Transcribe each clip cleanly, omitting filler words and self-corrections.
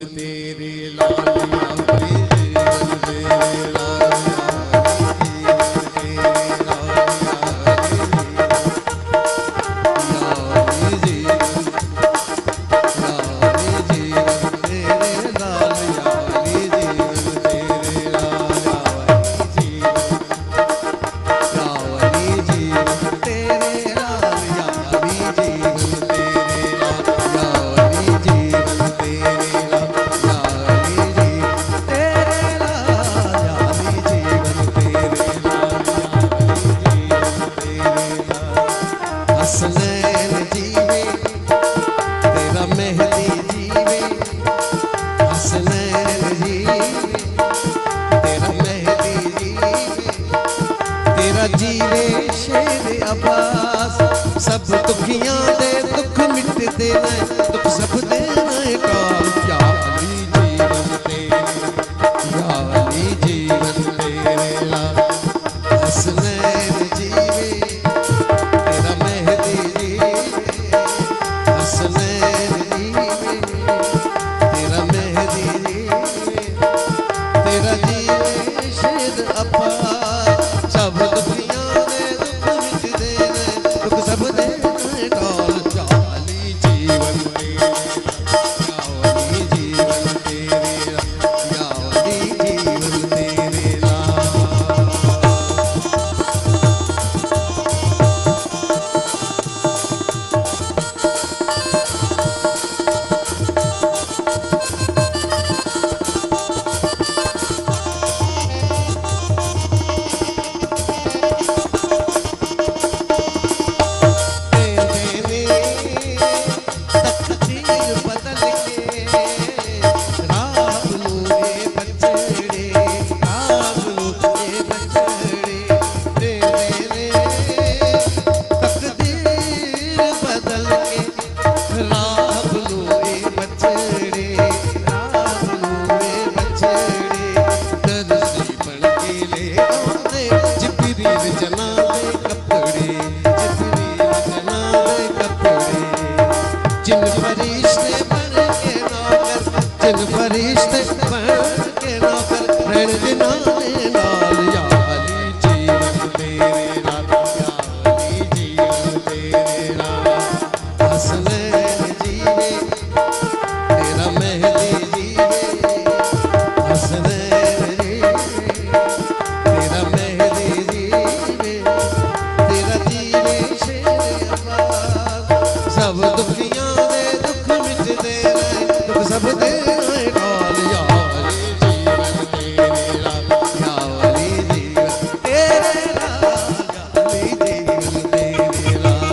तेरे लालिया जीवन तेरे लालिया जीवन तेरे लालिया जीवन लाली जीवन तेरे लालिया जीवन तेरे लाली जीवन तेरे लालिया जीवन हसनैन जीवे तेरा मेहदी जीवे हसनैन जीवे तेरा मेहदी जीवे तेरा जीवे शेर अब्बास सब दुखियां दे दुख मिटदे ने दुख सब देना काल या अली जीवन तेरे या अली जीवन तेरे ला हसनैन जीवे सब दुखियां दे दुख मिटदे ने दुख सब देना काल चाली जीवन तेरे यावली जीवन तेरे यावली जीवन तेरे जिन फरिश्ते बन के नौकर जिन फरिश्ते बन के नौकर रहन जिनाने नाल या अली जीवन तेरे नाल या अली जीवन तेरे नाल हसनैन जीवे तेरा मेहदी जीवे हसनैन जीवे तेरा मेहदी जीवे तेरा जीवे शेर अब्बास सब दुखियां सब देना काल या अली जीवन तेरे लाल या अली जीवन तेरे लाल या अली जीवन तेरे लाल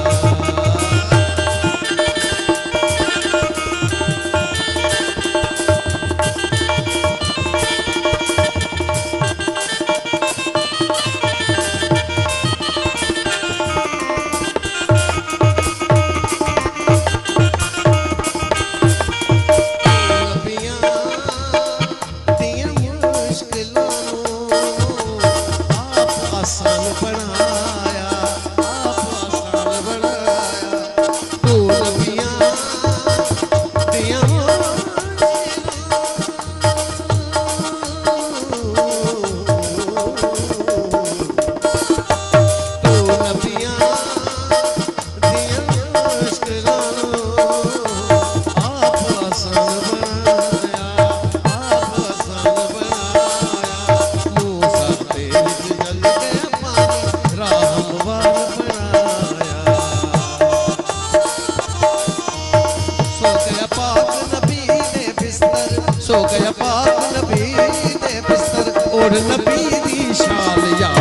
आसान बनाया आप आसान बनाया तू नबियां दिया तू नबियां दिया मुश्किलों आप आसान बनाया आप आसान बनाया मूसा तेरे जल सो गया पाक नबी दे बिस्तर और नबी दी शाल या